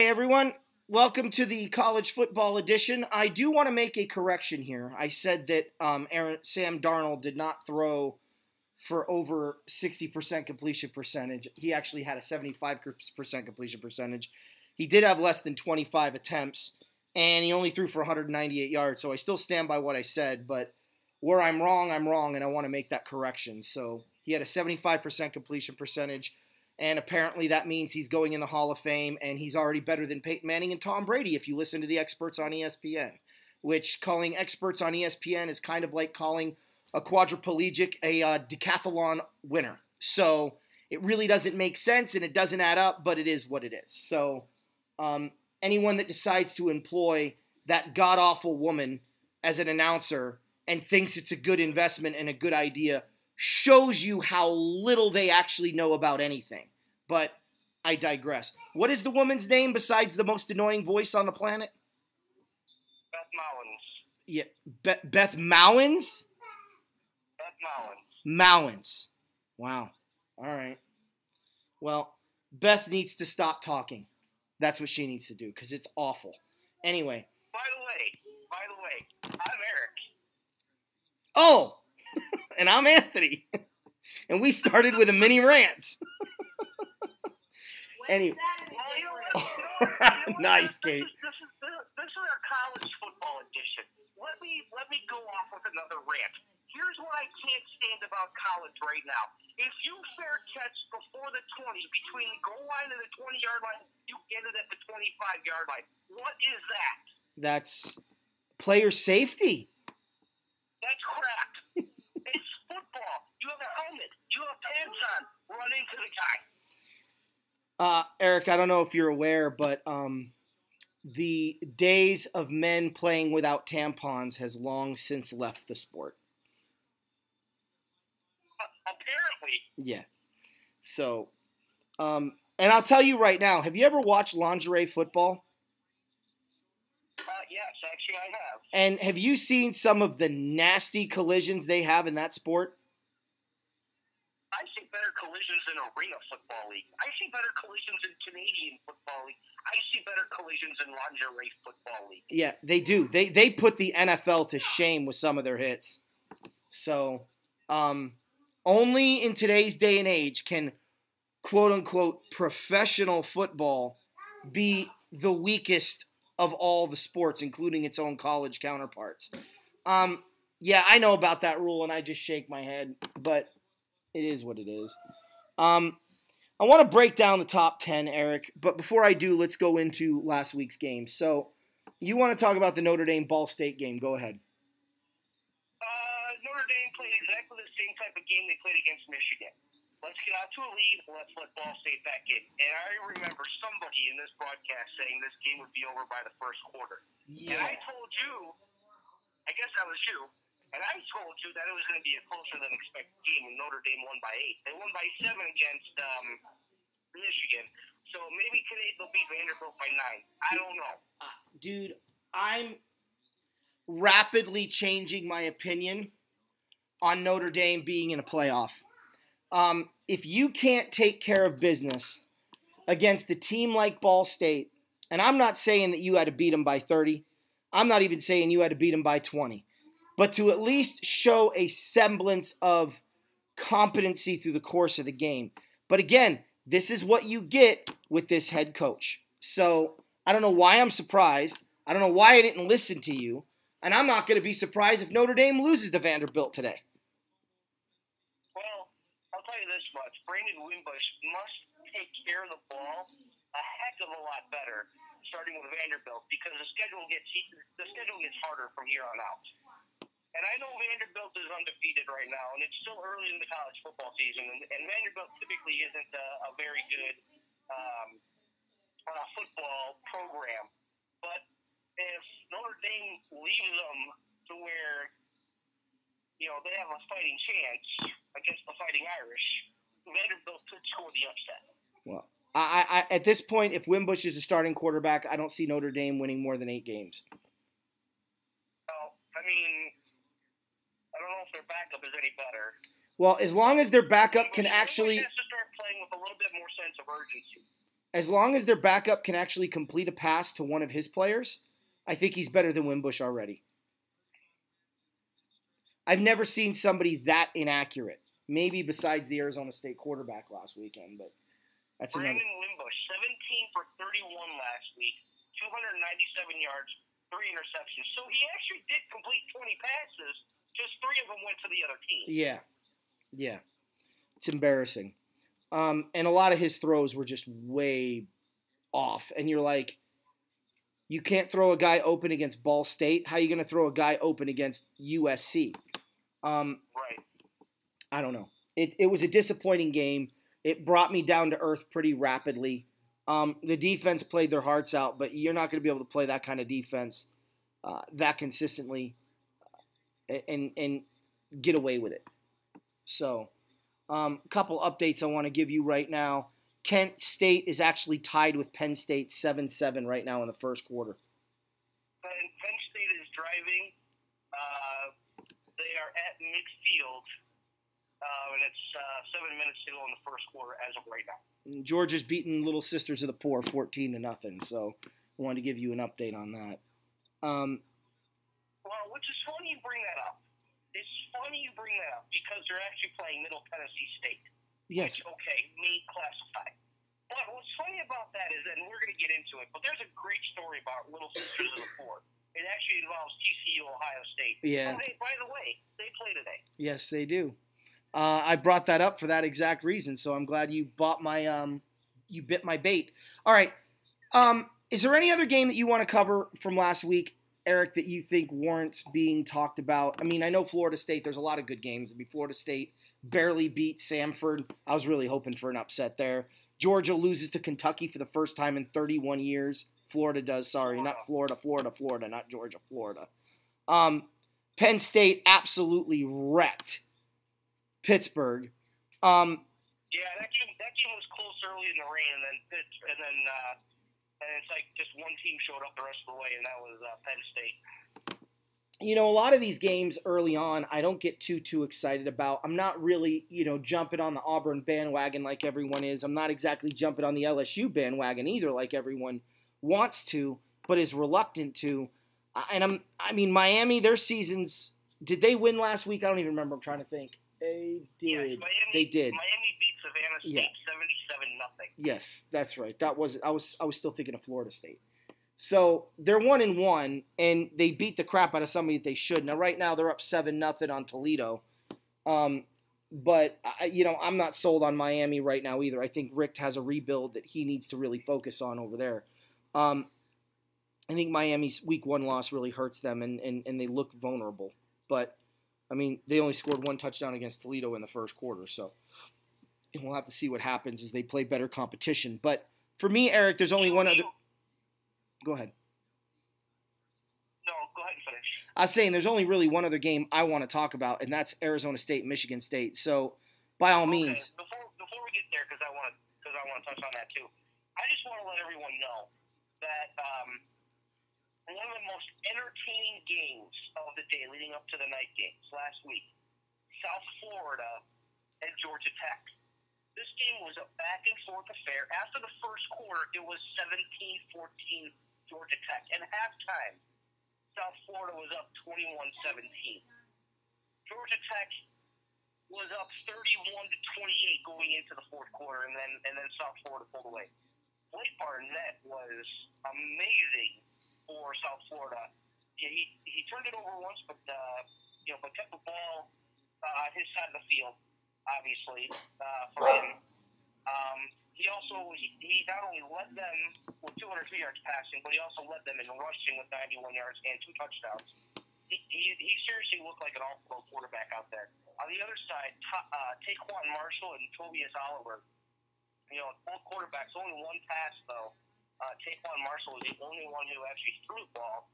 Everyone, welcome to the college football edition. I do want to make a correction here. I said that Sam Darnold did not throw for over 60% completion percentage. He actually had a 75% completion percentage. He did have less than 25 attempts, and he only threw for 198 yards. So I still stand by what I said, but where I'm wrong, and I want to make that correction. So he had a 75% completion percentage. And apparently that means he's going in the Hall of Fame, and he's already better than Peyton Manning and Tom Brady if you listen to the experts on ESPN, which calling experts on ESPN is kind of like calling a quadriplegic a decathlon winner. So it really doesn't make sense, and it doesn't add up, but it is what it is. So anyone that decides to employ that god-awful woman as an announcer and thinks it's a good investment and a good idea shows you how little they actually know about anything. But I digress. What is the woman's name besides the most annoying voice on the planet? Beth Mowins. Yeah, Beth Mowins? Beth Mowins. Mowins. Wow. All right. Well, Beth needs to stop talking. That's what she needs to do, because it's awful. Anyway. By the way, I'm Eric. Oh! And I'm Anthony. And we started with a mini rant. Anyway. Nice, Kate. This is our college football edition. Let me go off with another rant. Here's what I can't stand about college right now. If you fair catch before the 20, between the goal line and the 20-yard line, you get it at the 25-yard line. What is that? That's player safety. That's crap. It's football. You have a helmet. You have pants on. Run into the guy. Eric, I don't know if you're aware, but the days of men playing without tampons has long since left the sport. Apparently. Yeah. So, and I'll tell you right now, have you ever watched lingerie football? Yes, actually I have. And have you seen some of the nasty collisions they have in that sport? I see better collisions in Arena Football League. I see better collisions in Canadian Football League. I see better collisions in Lingerie Football League. Yeah, they do. They put the NFL to shame with some of their hits. So, only in today's day and age can quote-unquote professional football be the weakest of all the sports, including its own college counterparts. Yeah, I know about that rule, and I just shake my head, but it is what it is. I want to break down the top 10, Eric, but before I do, let's go into last week's game. So, you want to talk about the Notre Dame-Ball State game. Go ahead. Notre Dame played exactly the same type of game they played against Michigan. Let's get out to a lead, let's let Ball State back in. And I remember somebody in this broadcast saying this game would be over by the first quarter. Yeah. And I told you, I guess that was you, and I told you that it was going to be a closer than expected game, and Notre Dame won by 8. They won by 7 against Michigan. So maybe today they'll beat Vanderbilt by 9. I don't know. Dude, I'm rapidly changing my opinion on Notre Dame being in a playoff. If you can't take care of business against a team like Ball State, and I'm not saying that you had to beat them by 30, I'm not even saying you had to beat them by 20, but to at least show a semblance of competency through the course of the game. But again, this is what you get with this head coach. So I don't know why I'm surprised. I don't know why I didn't listen to you. And I'm not going to be surprised if Notre Dame loses to Vanderbilt today. I'll tell you this much. Brandon Wimbush must take care of the ball a heck of a lot better starting with Vanderbilt because the schedule gets harder from here on out. And I know Vanderbilt is undefeated right now, and it's still early in the college football season, and Vanderbilt typically isn't a very good football program. But if Notre Dame leaves them to where they have a fighting chance against the Fighting Irish, Vanderbilt could score the upset. Well, I at this point, if Wimbush is a starting quarterback, I don't see Notre Dame winning more than 8 games. Well, I mean, I don't know if their backup is any better. Well, as long as their backup can actually has to start playing with a little bit more sense of urgency. As long as their backup can actually complete a pass to one of his players, I think he's better than Wimbush already. I've never seen somebody that inaccurate. Maybe besides the Arizona State quarterback last weekend, but that's Brandon another. Wimbush, 17 for 31 last week, 297 yards, 3 interceptions. So he actually did complete 20 passes. Just 3 of them went to the other team. Yeah. It's embarrassing. And a lot of his throws were just way off. And you're like, you can't throw a guy open against Ball State. How are you going to throw a guy open against USC? Right. I don't know. It was a disappointing game. It brought me down to earth pretty rapidly. The defense played their hearts out, but you're not going to be able to play that kind of defense that consistently and get away with it. So, a couple updates I want to give you right now. Kent State is actually tied with Penn State 7-7 right now in the first quarter. Penn State is driving. They are at midfield, and it's 7 minutes to go in the first quarter as of right now. Georgia's beating Little Sisters of the Poor 14-0, so I wanted to give you an update on that. Well, which is funny you bring that up. It's funny you bring that up because they're actually playing Middle Tennessee State. Yes. Which, okay, may classify. But what's funny about that is, and we're going to get into it, but there's a great story about Little Sisters of the Poor. It actually involves TCU Ohio State. Yeah. Oh, hey, by the way, they play today. Yes, they do. I brought that up for that exact reason, so I'm glad you bought my you bit my bait. All right. Is there any other game that you want to cover from last week, Eric, that you think warrants being talked about? I mean, I know Florida State, there's a lot of good games. Florida State barely beat Samford. I was really hoping for an upset there. Georgia loses to Kentucky for the first time in 31 years. Florida does, sorry, not Florida, not Georgia, Florida. Penn State absolutely wrecked Pittsburgh. Yeah, that game was close early in the rain, and it's like just one team showed up the rest of the way, and that was Penn State. You know, a lot of these games early on, I don't get too excited about. I'm not really, jumping on the Auburn bandwagon like everyone is. I'm not exactly jumping on the LSU bandwagon either like everyone wants to, but is reluctant to. And Miami, their seasons, did they win last week? I don't even remember. I'm trying to think. They did. Yes, they did. Miami beat Savannah State 77-0. Yes, that's right. I was still thinking of Florida State. So they're 1-1, and they beat the crap out of somebody that they should. Now, right now, they're up 7-0 on Toledo. But I'm not sold on Miami right now either. I think Richt has a rebuild that he needs to really focus on over there. I think Miami's week 1 loss really hurts them, and they look vulnerable. But, I mean, they only scored 1 touchdown against Toledo in the first quarter, so we'll have to see what happens as they play better competition. But for me, Eric, there's only one other. Go ahead. No, go ahead and finish. I was saying there's only really one other game I want to talk about, and that's Arizona State, Michigan State. So, by all means. Before we get there, because I want to touch on that too. I just want to let everyone know that one of the most entertaining games of the day leading up to the night games last week, South Florida and Georgia Tech. This game was a back-and-forth affair. After the first quarter, it was 17-14 Georgia Tech. And halftime, South Florida was up 21-17. Georgia Tech was up 31-28 going into the fourth quarter, and then South Florida pulled away. Blake Barnett was amazing for South Florida. He turned it over once, but kept the ball on his side of the field. Obviously, for him. He not only led them with 203 yards passing, but he also led them in rushing with 91 yards and 2 touchdowns. He seriously looked like an all-pro quarterback out there. On the other side, Taquan Marshall and Tobias Oliver, both quarterbacks, only 1 pass, though. Taquan Marshall was the only one who actually threw the ball,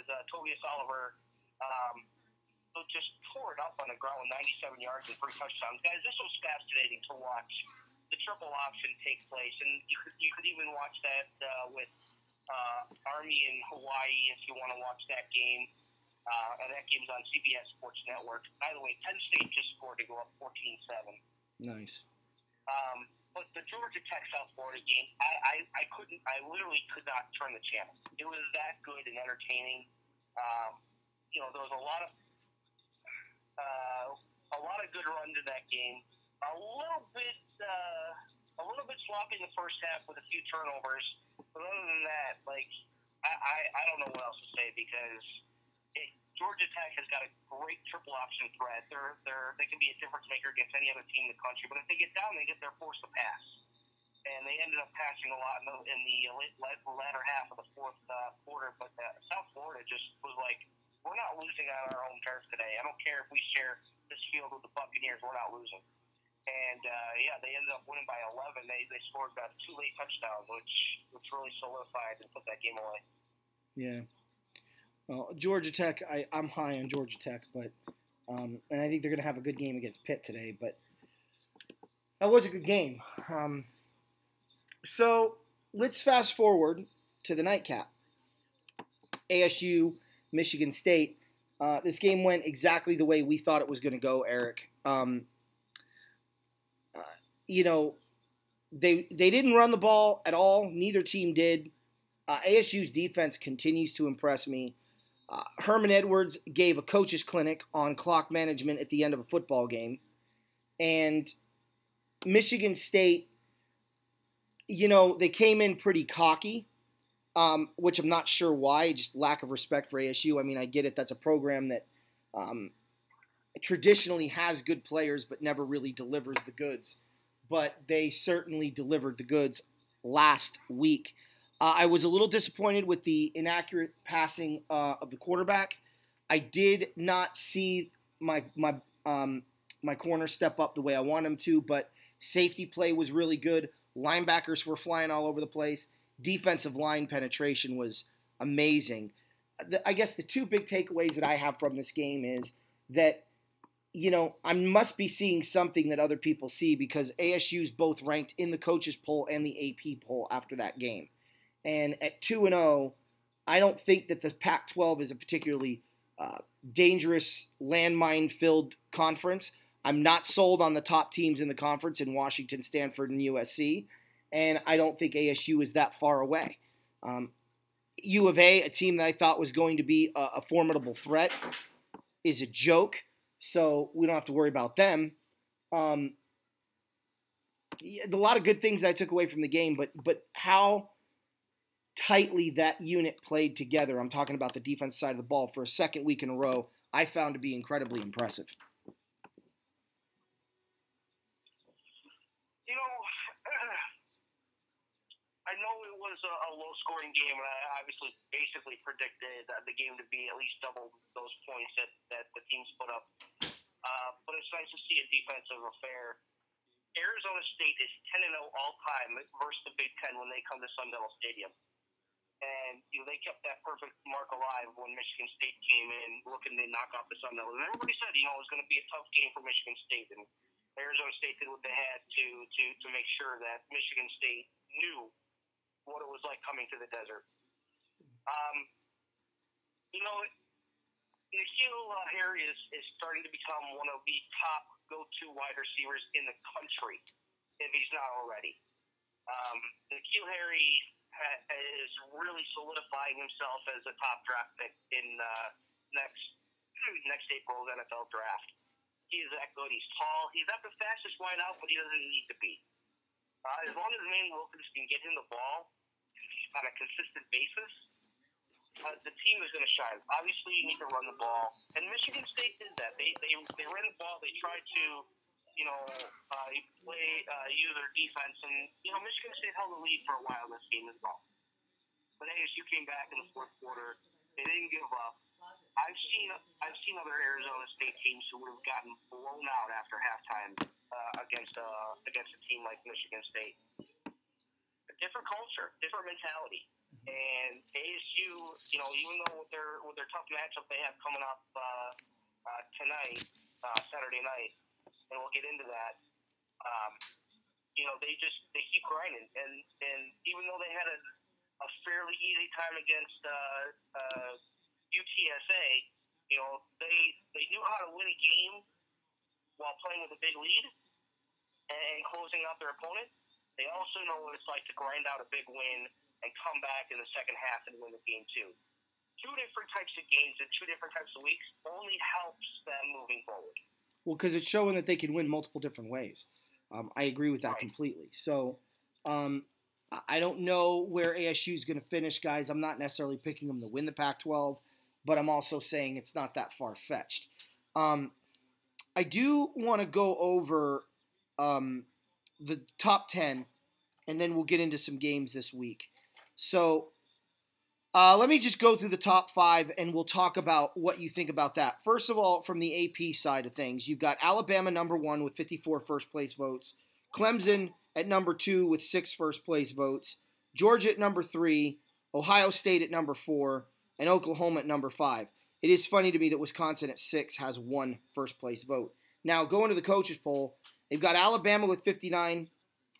as Tobias Oliver just tore tore it up on the ground with 97 yards and 3 touchdowns. Guys, this was fascinating to watch the triple option take place, and you could even watch that with Army in Hawaii if you want to watch that game. And that game's on CBS Sports Network. By the way, Penn State just scored to go up 14-7. Nice. But the Georgia Tech South Florida game, I literally could not turn the channel. It was that good and entertaining. There was a lot of good runs in that game. A little bit sloppy in the first half with a few turnovers. But other than that, I don't know what else to say because Georgia Tech has got a great triple option threat. They can be a difference maker against any other team in the country. But if they get down, they're forced to pass. And they ended up passing a lot in the latter half of the fourth quarter. But South Florida just was like, we're not losing on our home turf today. I don't care if we share this field with the Buccaneers. We're not losing. And, they ended up winning by 11. They scored 2 late touchdowns, which really solidified and put that game away. Yeah. Well, Georgia Tech, I'm high on Georgia Tech, but and I think they're going to have a good game against Pitt today. But that was a good game. So let's fast forward to the nightcap. ASU, Michigan State. This game went exactly the way we thought it was going to go, Eric. They didn't run the ball at all. Neither team did. ASU's defense continues to impress me. Herman Edwards gave a coach's clinic on clock management at the end of a football game. And Michigan State, they came in pretty cocky, which I'm not sure why, just lack of respect for ASU. I mean, I get it. That's a program that traditionally has good players but never really delivers the goods. But they certainly delivered the goods last week. I was a little disappointed with the inaccurate passing of the quarterback. I did not see my corner step up the way I want him to, but safety play was really good. Linebackers were flying all over the place. Defensive line penetration was amazing. I guess the 2 big takeaways that I have from this game is that, I must be seeing something that other people see because ASU's both ranked in the coaches poll and the AP poll after that game. And at 2-0, I don't think that the Pac-12 is a particularly dangerous, landmine-filled conference. I'm not sold on the top teams in the conference in Washington, Stanford, and USC. And I don't think ASU is that far away. U of A, a team that I thought was going to be a formidable threat, is a joke. So we don't have to worry about them. A lot of good things that I took away from the game, but how tightly that unit played together, I'm talking about the defense side of the ball, for a second week in a row, I found to be incredibly impressive. I know it was a low-scoring game, and I obviously basically predicted the game to be at least double those points that the teams put up. But it's nice to see a defensive affair. Arizona State is 10-0 all-time versus the Big Ten when they come to Sun Devil Stadium. And they kept that perfect mark alive when Michigan State came in looking to knock off the Sun Devils. And everybody said, it was going to be a tough game for Michigan State. And Arizona State did what they had to make sure that Michigan State knew what it was like coming to the desert. N'Keal Harry is starting to become one of the top go-to wide receivers in the country, if he's not already. N'Keal Harry is really solidifying himself as a top draft pick in next April's NFL draft. He is that good. He's tall. He's not the fastest wide out, but he doesn't need to be. As long as Maine Wilkins can get him the ball on a consistent basis, the team is going to shine. Obviously, you need to run the ball, and Michigan State did that. They ran the ball. They tried to use their defense, and Michigan State held the lead for a while in this game as well. But ASU came back in the fourth quarter. They didn't give up. I've seen other Arizona State teams who would have gotten blown out after halftime against a team like Michigan State. A different culture, different mentality, and ASU, even though with their tough matchup they have coming up tonight, Saturday night, and we'll get into that. They keep grinding, and even though they had a fairly easy time against UTSA, they knew how to win a game while playing with a big lead and closing out their opponent. They also know what it's like to grind out a big win and come back in the second half and win the game too. Two different types of games in two different types of weeks only helps them moving forward. Well, because it's showing that they can win multiple different ways. I agree with that completely. So I don't know where ASU is going to finish, guys. I'm not necessarily picking them to win the Pac-12, but I'm also saying it's not that far-fetched. I do want to go over the top 10, and then we'll get into some games this week. So let me just go through the top 5, and we'll talk about what you think about that. First of all, from the AP side of things, you've got Alabama number 1 with 54 first-place votes, Clemson at number 2 with 6 first-place votes, Georgia at number 3, Ohio State at number 4, and Oklahoma at number 5. It is funny to me that Wisconsin at 6 has 1 first-place vote. Now, going to the coaches poll, they've got Alabama with 59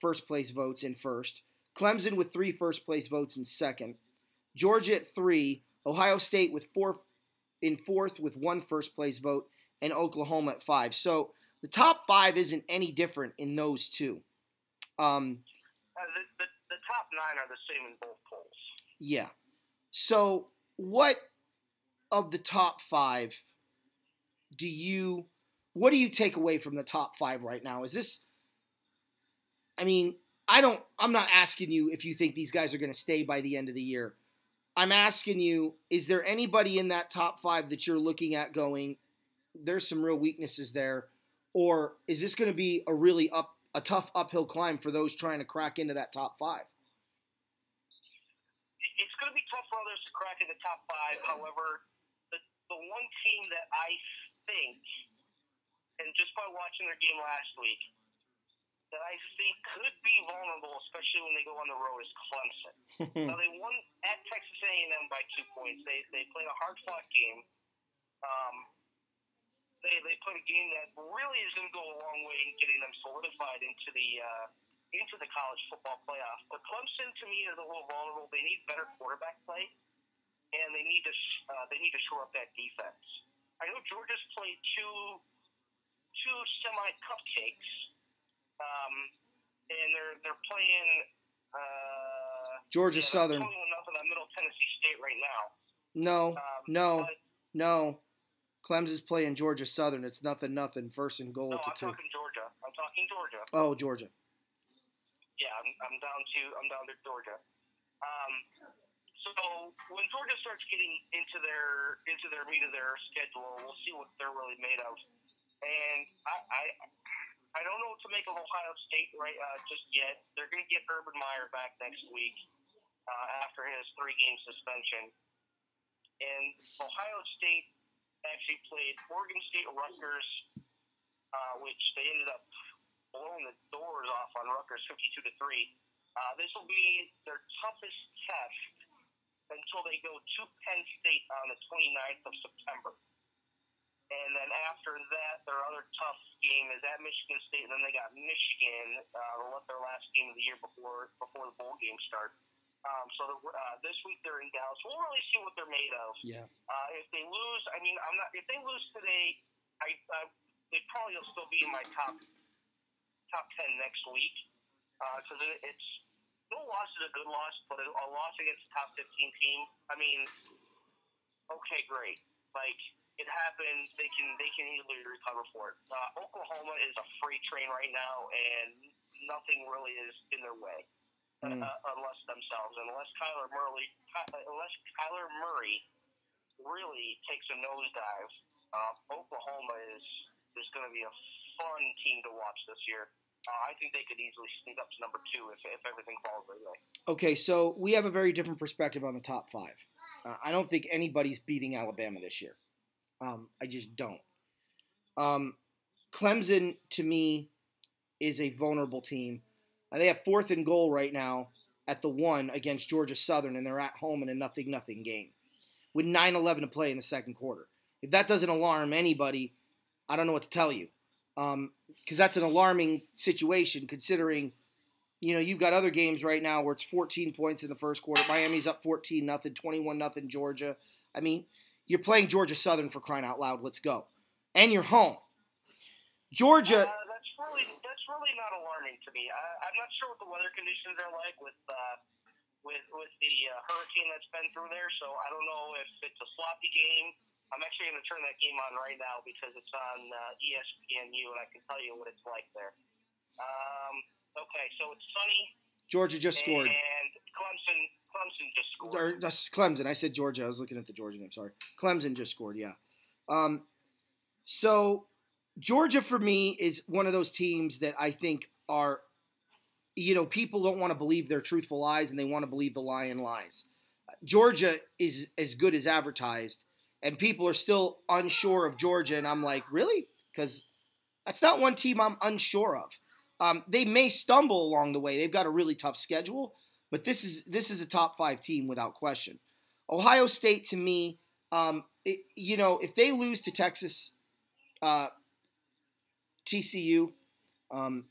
first-place votes in first, Clemson with 3 first-place votes in second, Georgia at 3, Ohio State with 4 in fourth with 1 first-place vote, and Oklahoma at 5. So the top 5 isn't any different in those two. The top 9 are the same in both polls. Yeah. So what of the top 5 what do you take away from the top 5 right now? Is this, I'm not asking you if you think these guys are going to stay by the end of the year. I'm asking you, is there anybody in that top 5 that you're looking at going, there's some real weaknesses there? Or is this going to be a tough uphill climb for those trying to crack into that top 5? It's going to be tough for others to crack in the top 5. However, the one team that I think, and just by watching their game last week, that I think could be vulnerable, especially when they go on the road, is Clemson. Now, they won at Texas A&M by 2 points. They played a hard-fought game. They played a game that really is going to go a long way in getting them solidified into the college football playoff. But Clemson, to me, is a little vulnerable. They need better quarterback play, and they need to shore up that defense. I know Georgia's played two semi-cupcakes. And they're playing Georgia Southern. They're pulling enough of that Middle Tennessee State right now. No. Clemson's playing Georgia Southern. It's 0-0, first and goal No, to 2. I'm talking Georgia. Oh, Georgia. Yeah, I'm down to Georgia. So when Georgia starts getting into their meat of their schedule, we'll see what they're really made of. And I don't know what to make of Ohio State just yet. They're going to get Urban Meyer back next week after his 3-game suspension. And Ohio State actually played Oregon State Rutgers, which they ended up blowing the doors off on Rutgers 52-3. This will be their toughest test until they go to Penn State on the 29th of September. And then after that, their other tough game is at Michigan State, and then they got Michigan, their last game of the year before the bowl game start. This week they're in Dallas. We'll really see what they're made of. Yeah. If they lose, if they lose today, they probably will still be in my top 10 next week. Because it's no loss is a good loss, but a loss against a top 15 team. Okay, great. It happens. They can easily recover for it. Oklahoma is a freight train right now, and nothing really is in their way, unless Kyler Murray really takes a nosedive. Oklahoma is going to be a fun team to watch this year. I think they could easily sneak up to number 2 if everything falls their way. Okay, so we have a very different perspective on the top 5. I don't think anybody's beating Alabama this year. I just don't. Clemson, to me, is a vulnerable team. They have 4th and goal right now at the 1 against Georgia Southern, and they're at home in a 0-0 game with 9:11 to play in the second quarter. If that doesn't alarm anybody, I don't know what to tell you, because that's an alarming situation considering, you've got other games right now where it's 14 points in the first quarter. Miami's up 14-0, 21-0 Georgia. I mean, you're playing Georgia Southern, for crying out loud. Let's go. And you're home. Georgia. That's really not alarming to me. I'm not sure what the weather conditions are like with the hurricane that's been through there. So I don't know if it's a sloppy game. I'm actually going to turn that game on right now because it's on ESPNU, and I can tell you what it's like there. Okay, so it's sunny. Georgia just scored. And Clemson just scored. Or, that's Clemson. I said Georgia. I was looking at the Georgia game. Sorry. Clemson just scored, yeah. So Georgia, for me, is one of those teams that I think are, people don't want to believe their truthful lies, and they want to believe the lying lies. Georgia is as good as advertised, and people are still unsure of Georgia, and I'm like, really? Because that's not one team I'm unsure of. They may stumble along the way. They've got a really tough schedule, but this is a top 5 team without question. Ohio State, to me, if they lose to Texas, TCU, I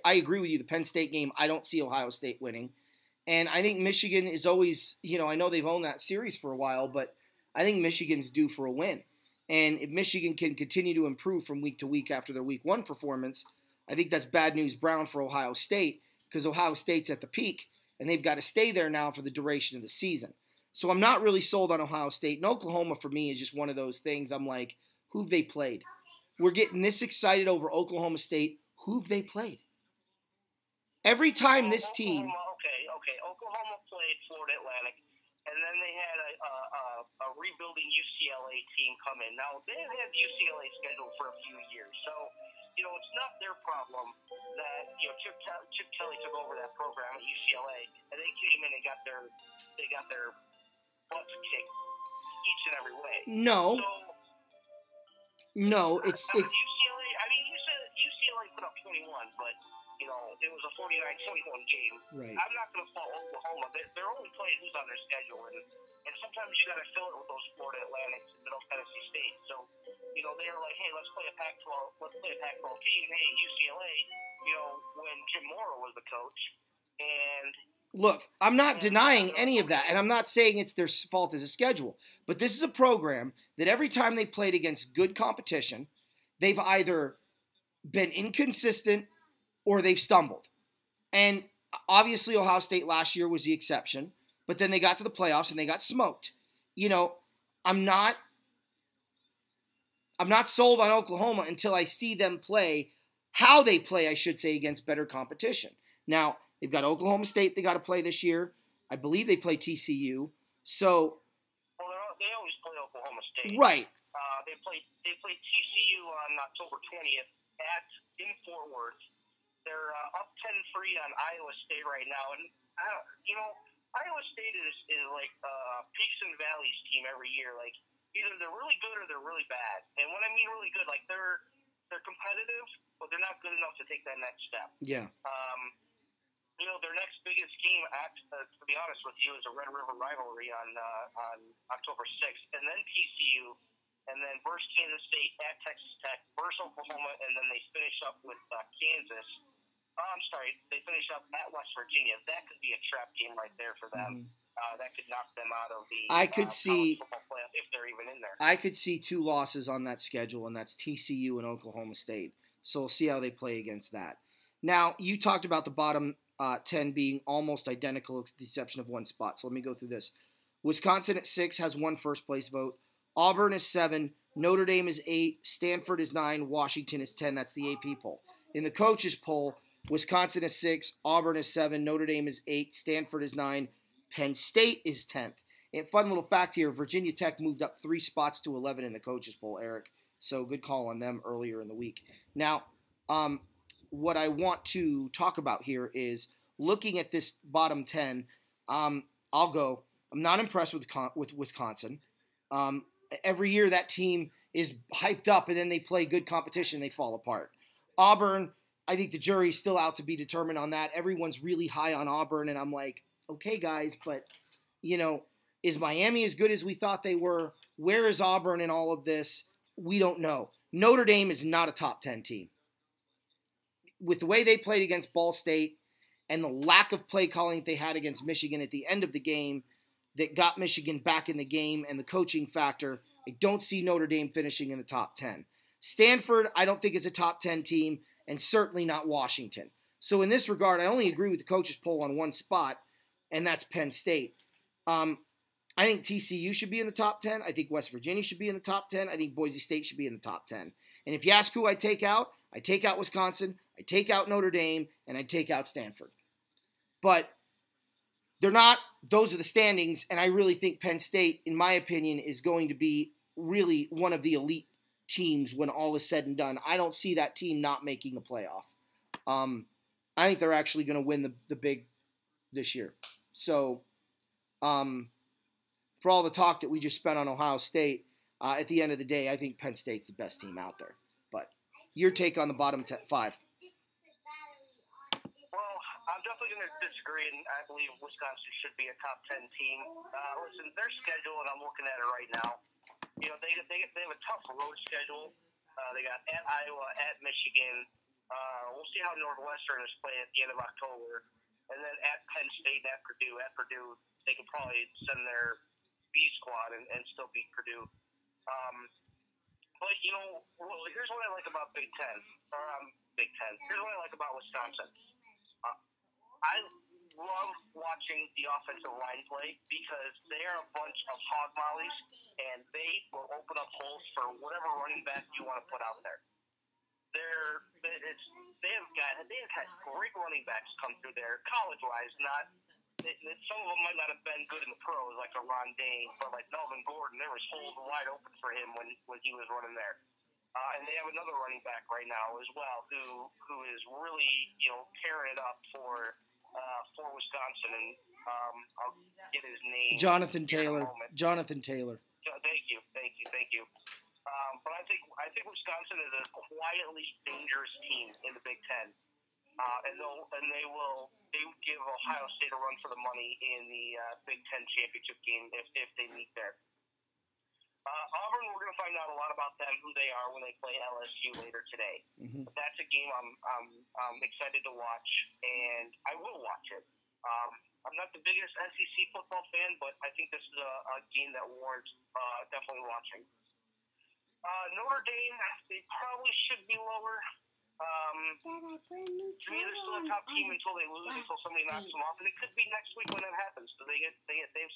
agree with you. The Penn State game, I don't see Ohio State winning. And I think Michigan is always, I know they've owned that series for a while, but I think Michigan's due for a win. And if Michigan can continue to improve from week to week after their week 1 performance, I think that's bad news Brown for Ohio State, because Ohio State's at the peak, and they've got to stay there now for the duration of the season. So I'm not really sold on Ohio State. And Oklahoma, for me, is just one of those things. I'm like, who've they played? We're getting this excited over Oklahoma State. Who've they played? Every time this team... Okay. Oklahoma played Florida Atlantic, and then they had a rebuilding UCLA team come in. Now, they had UCLA scheduled for a few years, so, it's not their problem that, Chip Kelly took over that program at UCLA, and they came in and got their butts kicked each and every way. No, it's UCLA. I mean, UCLA put up 21, but it was a 49-21 game. Right. I'm not going to fault Oklahoma. They're only playing who's on their schedule, and sometimes you got to fill it with those Florida Atlantics and Middle Tennessee State. So, they're like, hey, let's play a Pac-12. Let's play a Pac-12 team. Hey, UCLA. When Jim Mora was the coach, and. Look, I'm not denying any of that, and I'm not saying it's their fault as a schedule, but this is a program that every time they played against good competition, they've either been inconsistent or they've stumbled. And obviously Ohio State last year was the exception, but then they got to the playoffs and they got smoked. I'm not sold on Oklahoma until I see them play, how they play, I should say, against better competition. Now, they've got Oklahoma State they got to play this year. I believe they play TCU. So, well, they always play Oklahoma State. Right. They play TCU on October 20th in Fort Worth. They're up 10-3 on Iowa State right now, and Iowa State is like peaks and valleys team every year. Like either they're really good or they're really bad. And when I mean really good, like they're competitive, but they're not good enough to take that next step. Yeah. Their next biggest game, to be honest with you, is a Red River rivalry on October 6th, and then TCU, and then versus Kansas State at Texas Tech, versus Oklahoma, and then they finish up with Kansas. They finish up at West Virginia. That could be a trap game right there for them. Mm-hmm. That could knock them out of the college football playoff if they're even in there. I could see 2 losses on that schedule, and that's TCU and Oklahoma State. So we'll see how they play against that. Now, you talked about the bottom 10 being almost identical with the exception of one spot. So let me go through this. Wisconsin at 6 has 1 first-place vote. Auburn is 7. Notre Dame is 8. Stanford is 9. Washington is 10. That's the AP poll. In the coaches poll, Wisconsin is 6. Auburn is 7. Notre Dame is 8. Stanford is 9. Penn State is 10th. And fun little fact here, Virginia Tech moved up 3 spots to 11 in the coaches poll, Eric. So good call on them earlier in the week. Now, what I want to talk about here is looking at this bottom 10. I'll go. I'm not impressed with Wisconsin. Every year that team is hyped up and then they play good competition, they fall apart. Auburn, I think the jury's still out to be determined on that. Everyone's really high on Auburn, and I'm like, okay, guys, but, is Miami as good as we thought they were? Where is Auburn in all of this? we don't know. Notre Dame is not a top 10 team. With the way they played against Ball State and the lack of play calling they had against Michigan at the end of the game that got Michigan back in the game and the coaching factor, I don't see Notre Dame finishing in the top 10. Stanford, I don't think is a top 10 team, and certainly not Washington. So in this regard, I only agree with the coaches poll on one spot, and that's Penn State. I think TCU should be in the top 10. I think West Virginia should be in the top 10. I think Boise State should be in the top 10. And if you ask who I take out Wisconsin, I take out Notre Dame, and I take out Stanford. But they're not. Those are the standings, and I really think Penn State, in my opinion, is going to be really one of the elite teams when all is said and done. I don't see that team not making the playoff. I think they're actually going to win the Big this year. So, for all the talk that we just spent on Ohio State, at the end of the day, I think Penn State's the best team out there. But your take on the bottom 5? Well, I'm definitely going to disagree, and I believe Wisconsin should be a top 10 team. Listen, their schedule, and I'm looking at it right now, you know, they have a tough road schedule. They got at Iowa, at Michigan. We'll see how Northwestern is playing at the end of October. And then at Penn State, at Purdue. At Purdue, they can probably send their B squad and still beat Purdue. But, you know, here's what I like about Big Ten. Here's what I like about Wisconsin. I love watching the offensive line play because they are a bunch of hog mollies, and they will open up holes for whatever running back you want to put out there. They have had great running backs come through there, college-wise. Some of them might not have been good in the pros, like a Ron Dane, but like Melvin Gordon, there was holes wide open for him when he was running there. And they have another running back right now as well who is really, you know, tearing it up for Wisconsin, and I'll get his name. Jonathan Taylor. Thank you. But I think Wisconsin is a quietly dangerous team in the Big Ten, and they will give Ohio State a run for the money in the Big Ten championship game if they meet there. Auburn, we're going to find out a lot about them, who they are when they play LSU later today. Mm-hmm. That's a game I'm excited to watch, and I will watch it. I'm not the biggest SEC football fan, but I think this is a game that warrants definitely watching. Notre Dame, they probably should be lower. To me, they're still a top team until they lose, until somebody knocks them off, and it could be next week when that happens. So they have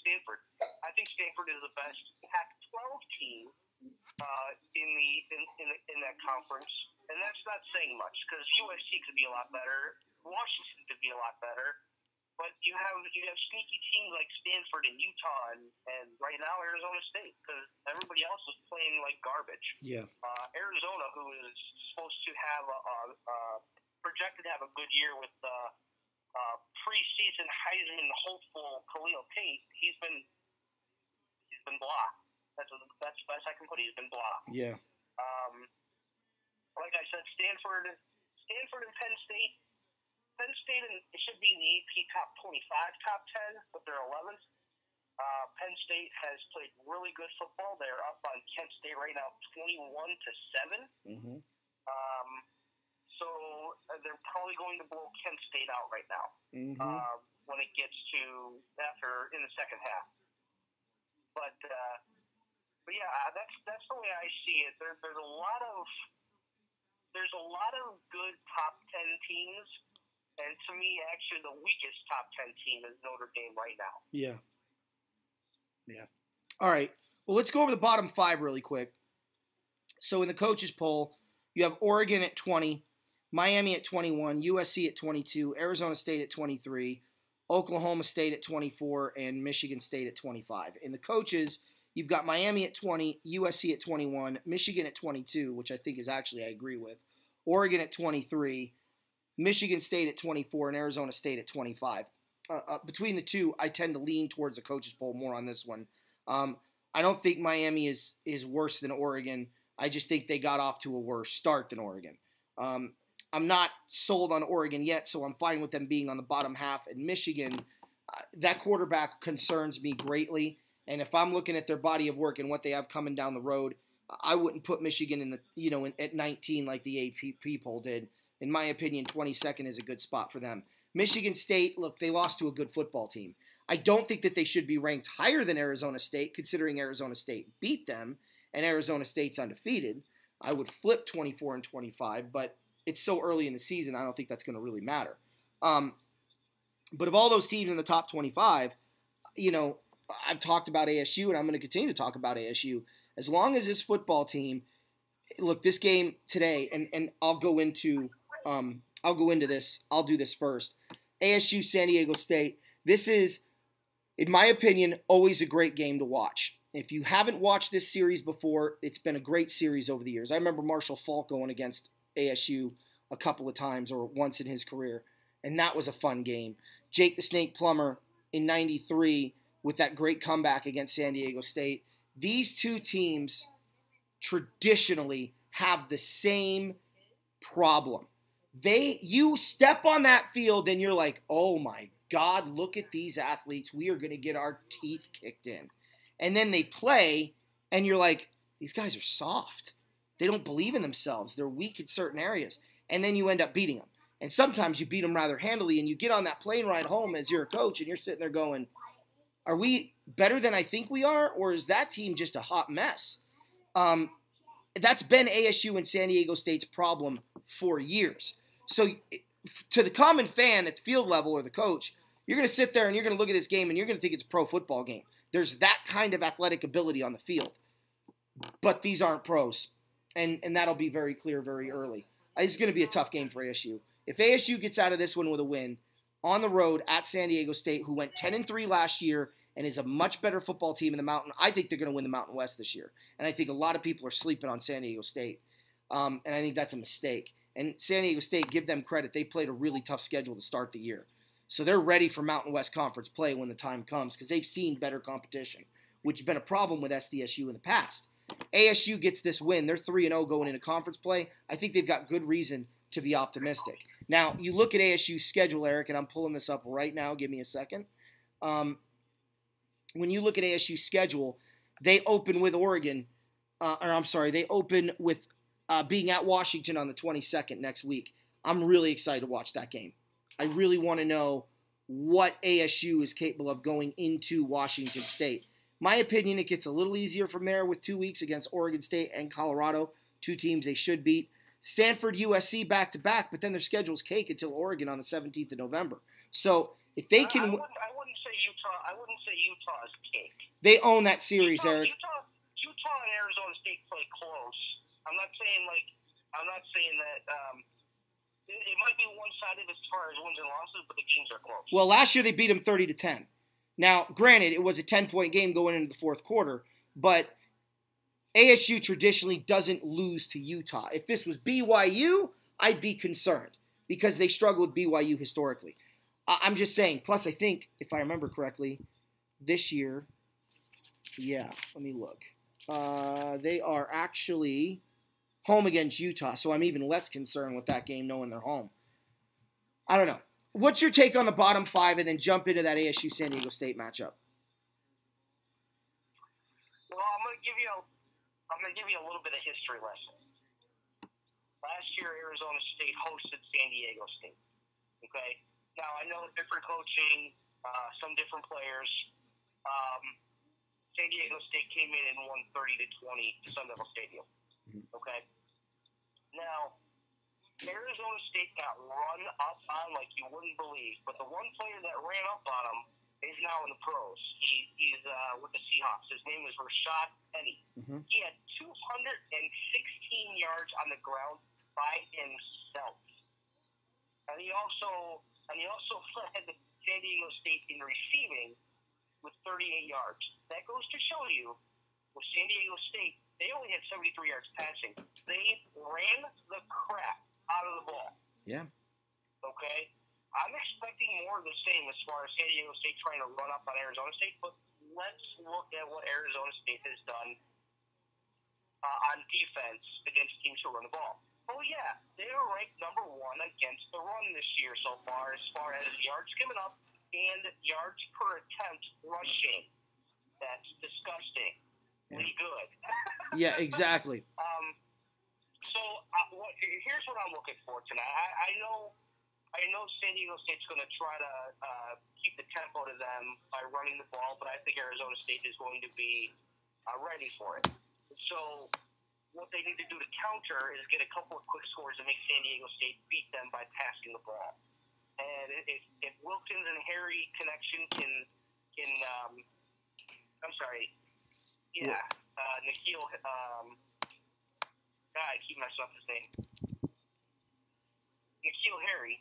Stanford. I think Stanford is the best Pac-12 team in that conference, and that's not saying much because USC could be a lot better, Washington could be a lot better, but you have sneaky teams like Stanford and Utah, and right now Arizona State, because everybody else is playing like garbage. Yeah. Arizona, who is supposed to have projected to have a good year with preseason Heisman hopeful Khalil Tate, he's been blah. That's the best I can put it. He's been blah. Yeah. Like I said, Stanford and Penn State. Penn State should be in the AP top 25, top 10, but they're 11th. Penn State has played really good football. They're up on Kent State right now, 21-7. Mm-hmm. So they're probably going to blow Kent State out right now. Mm-hmm. When it gets to after in the second half. But yeah, that's the way I see it. There's a lot of good top 10 teams. And to me, actually, the weakest top 10 team is Notre Dame right now. Yeah. Yeah. All right. Well, let's go over the bottom 5 really quick. So in the coaches poll, you have Oregon at 20, Miami at 21, USC at 22, Arizona State at 23, Oklahoma State at 24, and Michigan State at 25. In the coaches, you've got Miami at 20, USC at 21, Michigan at 22, which I think is actually I agree with, Oregon at 23, Michigan State at 24, and Arizona State at 25. Between the two, I tend to lean towards the coaches poll more on this one. I don't think Miami is worse than Oregon. I just think they got off to a worse start than Oregon. I'm not sold on Oregon yet, so I'm fine with them being on the bottom half. And Michigan, that quarterback concerns me greatly. And if I'm looking at their body of work and what they have coming down the road, I wouldn't put Michigan in the at 19 like the AP poll did. In my opinion, 22nd is a good spot for them. Michigan State, look, they lost to a good football team. I don't think that they should be ranked higher than Arizona State, considering Arizona State beat them and Arizona State's undefeated. I would flip 24 and 25, but it's so early in the season, I don't think that's going to really matter. But of all those teams in the top 25, I've talked about ASU, and I'm going to continue to talk about ASU. As long as this football team, look, this game today, and I'll go into this. I'll do this first. ASU San Diego State. This is, in my opinion, always a great game to watch. If you haven't watched this series before, it's been a great series over the years. I remember Marshall Faulk going against ASU a couple of times or once in his career, and that was a fun game. Jake the Snake Plummer in '93 with that great comeback against San Diego State. These two teams traditionally have the same problem. You step on that field and you're like, oh my God, look at these athletes. We are going to get our teeth kicked in. And then they play and you're like, these guys are soft. They don't believe in themselves. They're weak in certain areas. And then you end up beating them. And sometimes you beat them rather handily, and you get on that plane ride home as you're a coach and you're sitting there going, are we better than I think we are? Or is that team just a hot mess? That's been ASU and San Diego State's problem for years. So to the common fan at the field level or the coach, you're going to sit there and you're going to look at this game and you're going to think it's a pro football game. There's that kind of athletic ability on the field. But these aren't pros. And that'll be very clear very early. This is going to be a tough game for ASU. If ASU gets out of this one with a win on the road at San Diego State, who went 10-3 last year and is a much better football team in the Mountain, I think they're going to win the Mountain West this year. And I think a lot of people are sleeping on San Diego State. And I think that's a mistake. And San Diego State, give them credit. They played a really tough schedule to start the year. So they're ready for Mountain West Conference play when the time comes because they've seen better competition, which has been a problem with SDSU in the past. ASU gets this win. They're 3-0 going into conference play. I think they've got good reason to be optimistic. Now, you look at ASU's schedule, Eric, and I'm pulling this up right now. Give me a second. When you look at ASU's schedule, they open with Oregon, they open with being at Washington on the 22nd next week. I'm really excited to watch that game. I really want to know what ASU is capable of going into Washington State. My opinion, it gets a little easier from there with 2 weeks against Oregon State and Colorado, two teams they should beat. Stanford, USC back-to-back, but then their schedule's cake until Oregon on the 17th of November. So if they can... I wouldn't say Utah is cake. They own that series, Eric. Utah and Arizona State play close. I'm not saying that it might be one-sided as far as wins and losses, but the games are close. Well, last year they beat them 30-10. Now, granted, it was a 10-point game going into the fourth quarter, but ASU traditionally doesn't lose to Utah. If this was BYU, I'd be concerned because they struggle with BYU historically. I'm just saying. Plus, I think, if I remember correctly, this year, let me look. They are actually home against Utah, so I'm even less concerned with that game knowing they're home. I don't know. What's your take on the bottom five and then jump into that ASU San Diego State matchup? Well, I'm going to give you a little bit of history lesson. Last year, Arizona State hosted San Diego State. Okay? Now, I know different coaching, some different players. San Diego State came in and won 30-20 to Sun Devil Stadium. Okay? Now, Arizona State got run up on like you wouldn't believe, but the one player that ran up on him is now in the pros. He's with the Seahawks. His name is Rashad Penny. Mm-hmm. He had 216 yards on the ground by himself, and he also led San Diego State in receiving with 38 yards. That goes to show you, with San Diego State, they only had 73 yards passing. They ran the crap out of the ball. Yeah. Okay? I'm expecting more of the same as far as San Diego State trying to run up on Arizona State, but let's look at what Arizona State has done on defense against teams who run the ball. Oh, yeah, they were ranked number 1 against the run this year so far as yards given up and yards per attempt rushing. That's disgusting. good. Yeah, exactly. Here's what I'm looking for tonight. I know San Diego State's going to try to keep the tempo to them by running the ball, but I think Arizona State is going to be ready for it. So what they need to do to counter is get a couple of quick scores and make San Diego State beat them by passing the ball. And if Wilkins and Harry connection can Nikhil, I keep messing up his name. Nikhil Harry.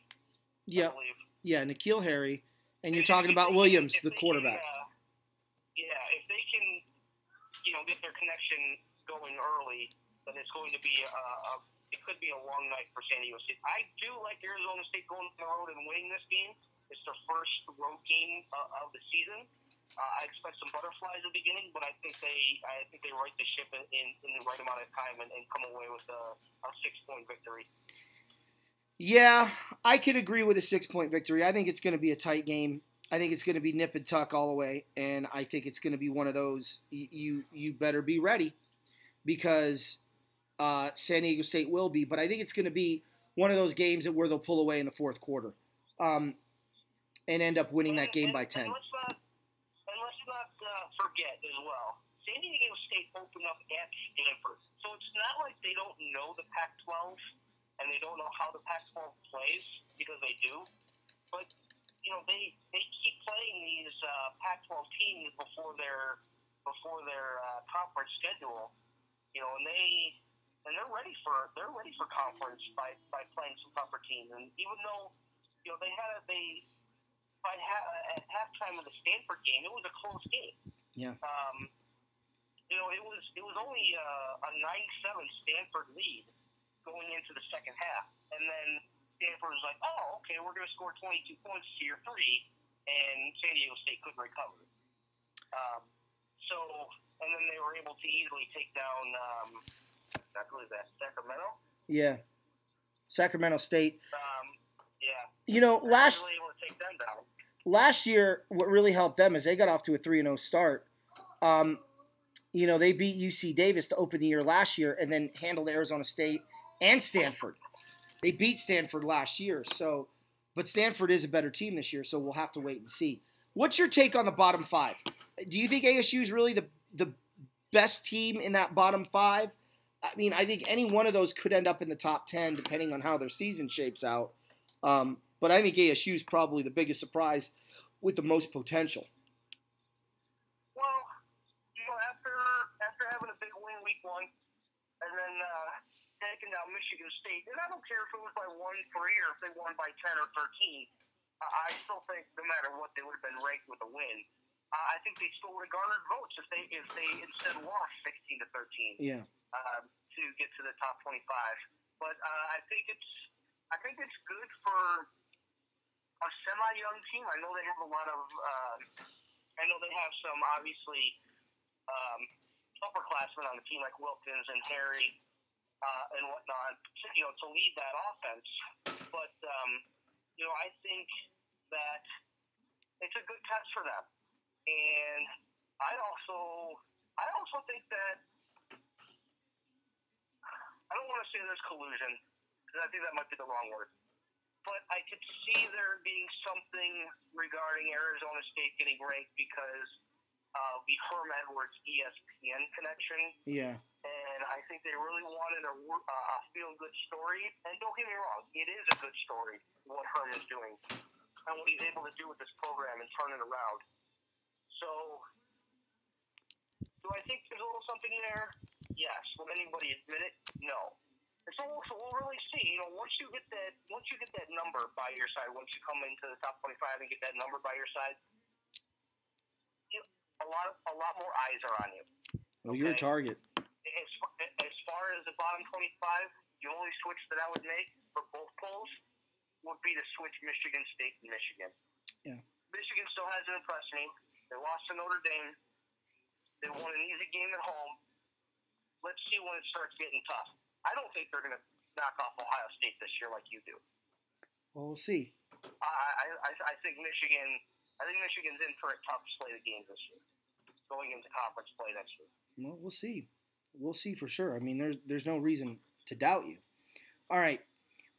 Yeah. Yeah, Nikhil Harry. And you're talking about Williams, the quarterback. If they can, get their connection going early, then it's going to be it could be a long night for San Diego State. I do like Arizona State going on the road and winning this game. It's their first road game of the season. I expect some butterflies at the beginning, but I think they right the ship in the right amount of time and come away with a 6-point victory. Yeah, I could agree with a 6-point victory. I think it's going to be a tight game. I think it's going to be nip and tuck all the way, and I think it's going to be one of those you better be ready because San Diego State will be. But I think it's going to be one of those games where they'll pull away in the fourth quarter and end up winning that game by 10. And let's not forget as well, San Diego State opened up at Stanford. So it's not like they don't know the Pac-12 and they don't know how the Pac-12 plays, because they do. But, they keep playing these Pac-12 teams before their conference schedule, and they're ready for conference by playing some tougher teams. And even though, at halftime of the Stanford game, it was a close game. Yeah. It was only a 9-7 Stanford lead going into the second half, and then Stanford was like, "Oh, okay, we're going to score 22 points to your 3," and San Diego State couldn't recover. And then they were able to easily take down, who is that, Sacramento? Yeah, Sacramento State. Yeah. Last really able to take them down. Last year, what really helped them is they got off to a 3-0 start. They beat UC Davis to open the year last year and then handled Arizona State and Stanford. They beat Stanford last year, but Stanford is a better team this year, so we'll have to wait and see. What's your take on the bottom 5? Do you think ASU is really the best team in that bottom 5? I mean, I think any one of those could end up in the top 10 depending on how their season shapes out. But I think ASU is probably the biggest surprise with the most potential. Well, after having a big win week 1, and then taking down Michigan State, and I don't care if it was by 1-3 or if they won by 10 or 13, I still think no matter what, they would have been ranked with a win. I think they still would have garnered votes if they instead lost 16-13. Yeah. To get to the top 25. But I think it's good for a semi-young team. I know they have a lot of. I know they have some obviously upperclassmen on the team like Wilkins and Harry and whatnot. To lead that offense. But I think that it's a good test for them. And I also think that I don't want to say there's collusion, because I think that might be the wrong word. But I could see there being something regarding Arizona State getting ranked because of the Herm Edwards ESPN connection. Yeah. And I think they really wanted a feel-good story. And don't get me wrong, it is a good story, what Herm is doing and what he's able to do with this program and turn it around. So, do I think there's a little something there? Yes. Will anybody admit it? No. And so we'll really see. Once you get that number by your side, once you come into the top 25 and get that number by your side, a lot more eyes are on you. Well, you're a target. As far as the bottom 25, the only switch that I would make for both polls would be to switch Michigan State and Michigan. Yeah. Michigan still hasn't impressed me. They lost to Notre Dame. They won an easy game at home. Let's see when it starts getting tough. I don't think they're going to knock off Ohio State this year like you do. Well, we'll see. I think Michigan's in for a tough slate of games this year, going into conference play next year. Well, we'll see. We'll see for sure. I mean, there's no reason to doubt you. All right.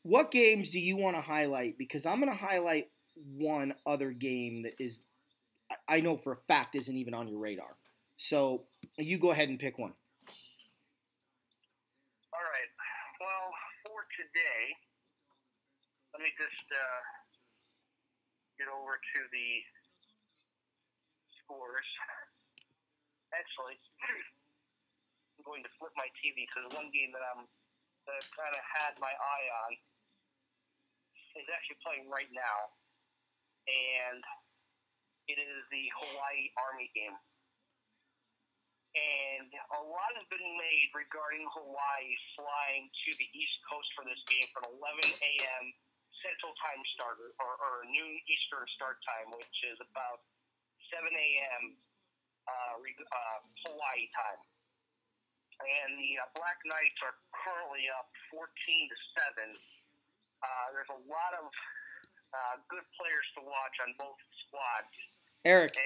What games do you want to highlight? Because I'm going to highlight one other game that is, I know for a fact, isn't even on your radar. So you go ahead and pick one. All right. Well, for today, let me just get over to the scores. Actually, I'm going to flip my TV because one game that I've kind of had my eye on is actually playing right now, and it is the Hawaii Army game. And a lot has been made regarding Hawaii flying to the East Coast for this game for an 11 a.m. Central Time starter, or noon Eastern start time, which is about 7 a.m. Hawaii time. And the Black Knights are currently up 14-7. There's a lot of good players to watch on both squads. Eric,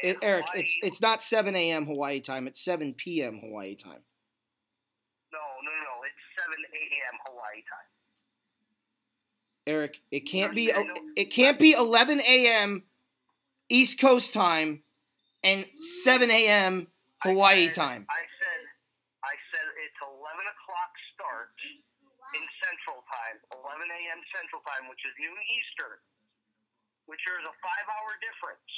it's not 7 a.m. Hawaii time. It's 7 p.m. Hawaii time. No. It's 7 a.m. Hawaii time. Eric, it can't be 11 a.m. East Coast time and 7 a.m. Hawaii time. I said it's 11 o'clock start in Central Time, 11 a.m. Central Time, which is noon Eastern, which there's a 5-hour difference.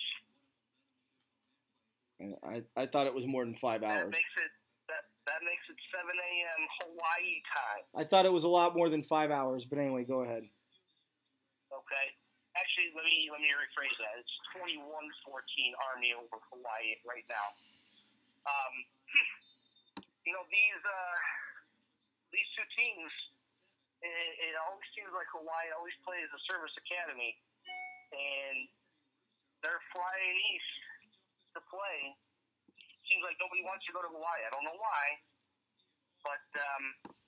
I thought it was more than 5 hours. That makes it 7 a.m. Hawaii time. I thought it was a lot more than 5 hours, but anyway, go ahead. Okay. Actually, let me rephrase that. It's 21-14 Army over Hawaii right now. These two teams, it always seems like Hawaii always plays a service academy, and they're flying east to play. Seems like nobody wants to go to Hawaii. I don't know why, but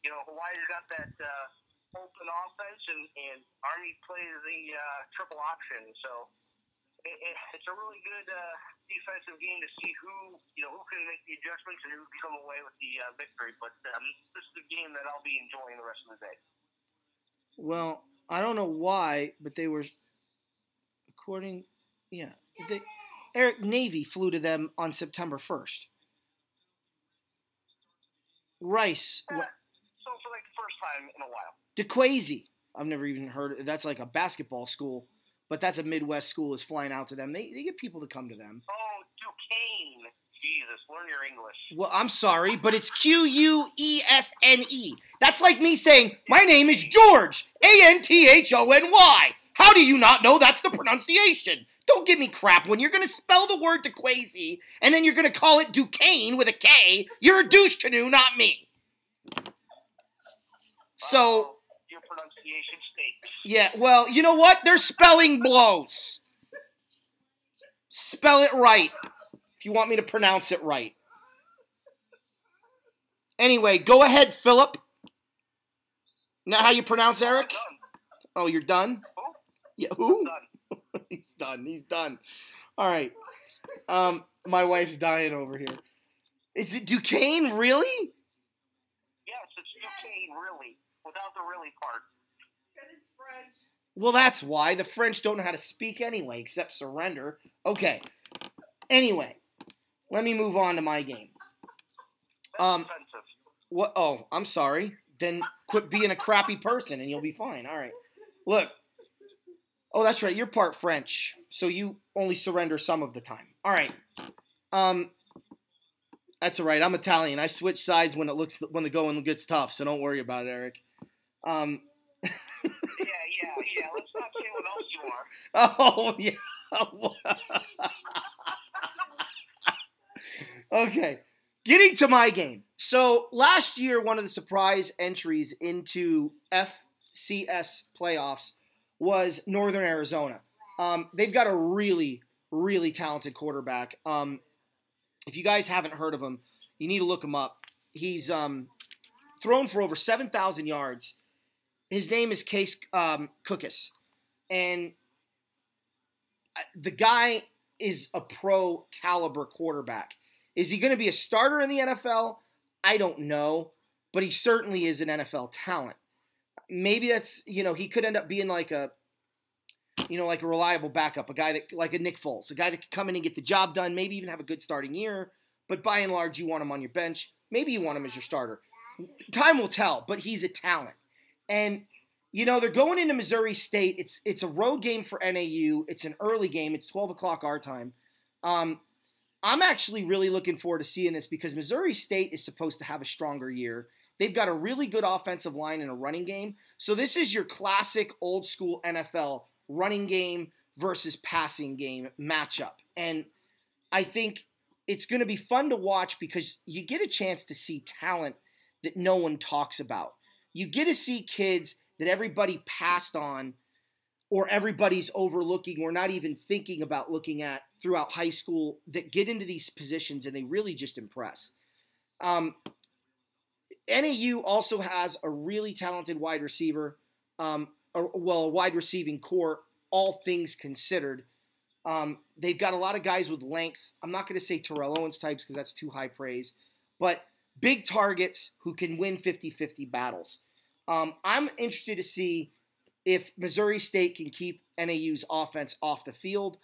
Hawaii's got that open offense, and Army plays the triple option. So it's a really good defensive game to see who can make the adjustments and who can come away with the victory. But this is a game that I'll be enjoying the rest of the day. Well, I don't know why, but they were Eric, Navy flew to them on September 1st. Rice. So for like the first time in a while. DeQuazy. I've never even heard. That's like a basketball school, but that's a Midwest school is flying out to them. They get people to come to them. Oh, Duquesne. Jesus, learn your English. Well, I'm sorry, but it's Queusne. That's like me saying, my name is George, Anthony. How do you not know that's the pronunciation? Don't give me crap. When you're going to spell the word DeQuazy, and then you're going to call it Duquesne with a K, you're a douche canoe, not me. So, your pronunciation stinks. Yeah, well, you know what? Their spelling blows. Spell it right. If you want me to pronounce it right. Anyway, go ahead, Philip. Now how you pronounce Eric? Oh, you're done? Who? Yeah, who? Done. He's done. All right. My wife's dying over here. Is it Duquesne, really? Yes, it's Duquesne, really. Without the really part. Because it's French. Well, that's why. The French don't know how to speak anyway, except surrender. Okay. Anyway, let me move on to my game. That's offensive. What? Oh, I'm sorry. Then quit being a crappy person and you'll be fine. All right. Look. Oh, that's right. You're part French, so you only surrender some of the time. All right. That's all right. I'm Italian. I switch sides when the going gets tough, so don't worry about it, Eric. Yeah. Let's not say what else you are. Oh, yeah. Okay. Getting to my game. So last year, one of the surprise entries into FCS playoffs was Northern Arizona. They've got a really, really talented quarterback. If you guys haven't heard of him, you need to look him up. He's thrown for over 7,000 yards. His name is Case Cookus. And the guy is a pro caliber quarterback. Is he going to be a starter in the NFL? I don't know, but he certainly is an NFL talent. Maybe that's, he could end up being like a reliable backup, a guy that, like a Nick Foles, a guy that could come in and get the job done, maybe even have a good starting year, but by and large, you want him on your bench. Maybe you want him as your starter. Time will tell, but he's a talent. And, they're going into Missouri State. It's a road game for NAU. It's an early game. It's 12 o'clock our time. I'm actually really looking forward to seeing this because Missouri State is supposed to have a stronger year. They've got a really good offensive line and a running game. So this is your classic old school NFL running game versus passing game matchup. And I think it's going to be fun to watch because you get a chance to see talent that no one talks about. You get to see kids that everybody passed on or everybody's overlooking or not even thinking about looking at throughout high school that get into these positions and they really just impress. NAU also has a really talented wide receiver, a wide receiving core, all things considered. They've got a lot of guys with length. I'm not going to say Terrell Owens types because that's too high praise, but big targets who can win 50-50 battles. I'm interested to see if Missouri State can keep NAU's offense off the field,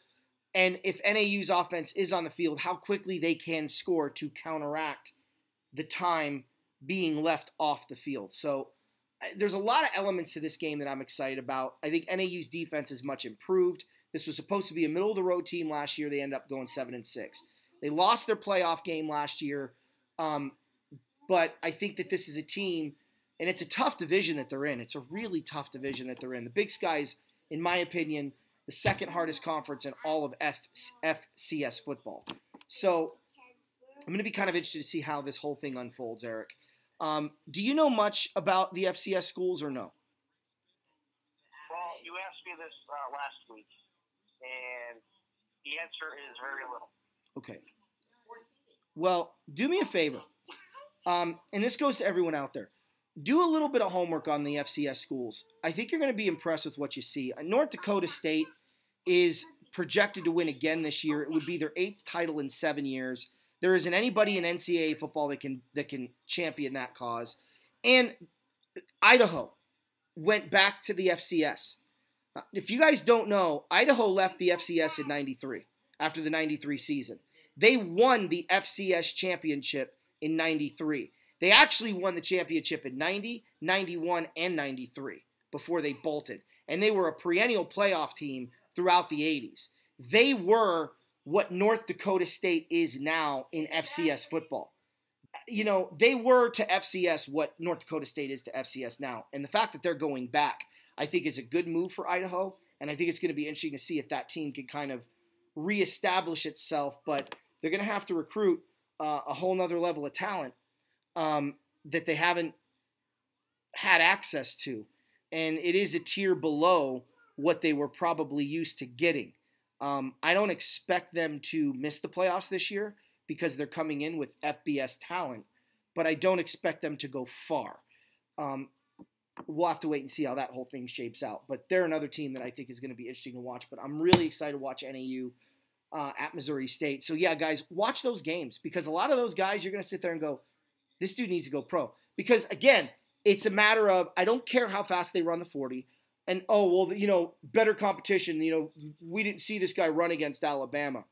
and if NAU's offense is on the field, how quickly they can score to counteract the time being left off the field. So there's a lot of elements to this game that I'm excited about. I think NAU's defense is much improved. This was supposed to be a middle-of-the-road team last year. They end up going 7-6. They lost their playoff game last year, but I think that this is a team, and it's a tough division that they're in. It's a really tough division that they're in. The Big Sky's, in my opinion, the second hardest conference in all of FCS football. So I'm going to be kind of interested to see how this whole thing unfolds, Eric. Do you know much about the FCS schools or no? Well, you asked me this last week, and the answer is very little. Okay. Well, do me a favor, and this goes to everyone out there. Do a little bit of homework on the FCS schools. I think you're going to be impressed with what you see. North Dakota State is projected to win again this year. It would be their 8th title in 7 years. There isn't anybody in NCAA football that can champion that cause. And Idaho went back to the FCS. If you guys don't know, Idaho left the FCS in 93, after the 93 season. They won the FCS championship in 93. They actually won the championship in 90, 91, and 93 before they bolted. And they were a perennial playoff team throughout the 80s. They were what North Dakota State is now in FCS football. They were to FCS what North Dakota State is to FCS now. And the fact that they're going back, I think, is a good move for Idaho. And I think it's going to be interesting to see if that team can kind of reestablish itself. But they're going to have to recruit a whole nother level of talent that they haven't had access to. And it is a tier below what they were probably used to getting. I don't expect them to miss the playoffs this year because they're coming in with FBS talent, but I don't expect them to go far. We'll have to wait and see how that whole thing shapes out. But they're another team that I think is going to be interesting to watch. But I'm really excited to watch NAU at Missouri State. So, yeah, guys, watch those games because a lot of those guys, you're going to sit there and go, this dude needs to go pro. Because, again, it's a matter of I don't care how fast they run the 40. And, better competition. We didn't see this guy run against Alabama.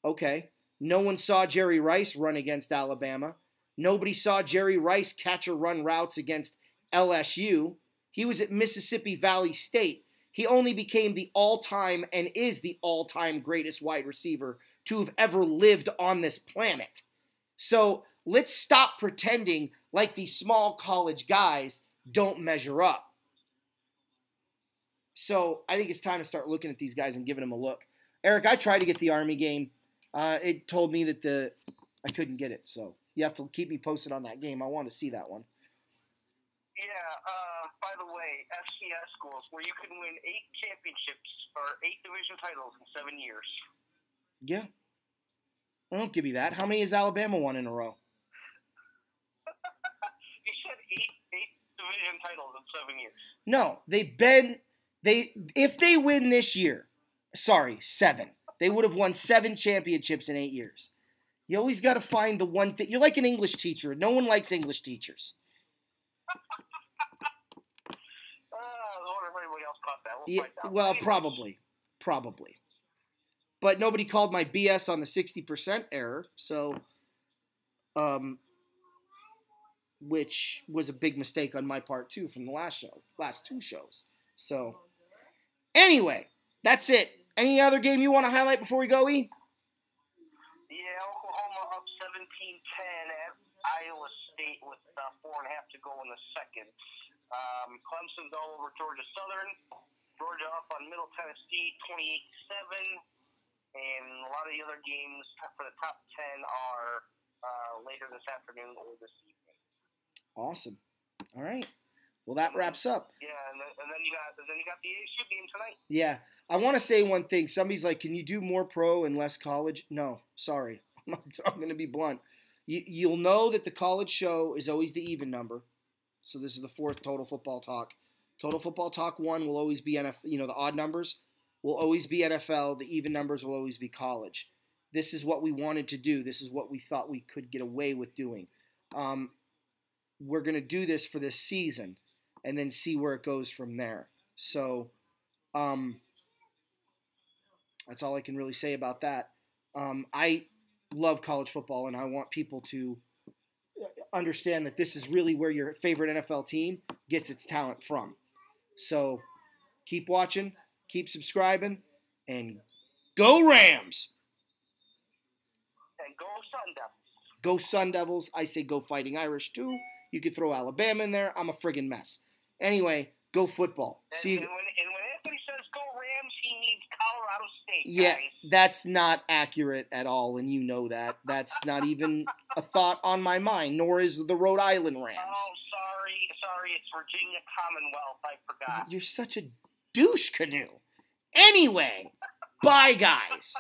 Okay. No one saw Jerry Rice run against Alabama. Nobody saw Jerry Rice catch or run routes against LSU. He was at Mississippi Valley State. He only became the all-time and is the all-time greatest wide receiver to have ever lived on this planet. So let's stop pretending like these small college guys don't measure up. So I think it's time to start looking at these guys and giving them a look. Eric, I tried to get the Army game. It told me that I couldn't get it. So you have to keep me posted on that game. I want to see that one. Yeah, by the way, FCS schools where you can win 8 championships or 8 division titles in 7 years. Yeah. Well, don't give me that. How many has Alabama won in a row? You said 8 division titles in 7 years. No, if they win this year, 7. They would have won 7 championships in 8 years. You always got to find the one thing. You're like an English teacher. No one likes English teachers. I wonder if anybody else caught that. We'll Yeah, find out. well, Anyways, probably. But nobody called my BS on the 60% error, so, which was a big mistake on my part too from the last two shows. So, anyway, that's it. Any other game you want to highlight before we go, E? Yeah, Oklahoma up 17-10 at Iowa State with 4.5 to go in the second. Clemson's all over Georgia Southern. Georgia up on Middle Tennessee 28-7. And a lot of the other games for the top 10 are later this afternoon or this evening. Awesome. All right. Well, that wraps up. Yeah, and then you got the ASU game tonight. Yeah. I want to say one thing. Somebody's like, can you do more pro and less college? No, sorry. I'm going to be blunt. You'll know that the college show is always the even number. So this is the fourth Total Football Talk. Total Football Talk 1 will always be NFL. The odd numbers will always be NFL. The even numbers will always be college. This is what we wanted to do. This is what we thought we could get away with doing. We're going to do this for this season and then see where it goes from there. So that's all I can really say about that. I love college football, and I want people to understand that this is really where your favorite NFL team gets its talent from. So keep watching, keep subscribing, and go Rams! And go Sun Devils. Go Sun Devils. I say go Fighting Irish too. You could throw Alabama in there. I'm a friggin' mess. Anyway, go football. And, See you. And when Anthony says go Rams, he means Colorado State. Yeah, Guys. that's not accurate at all, and you know that. That's not even a thought on my mind, nor is the Rhode Island Rams. Oh, sorry, it's Virginia Commonwealth. I forgot. You're such a douche canoe. Anyway, bye, guys.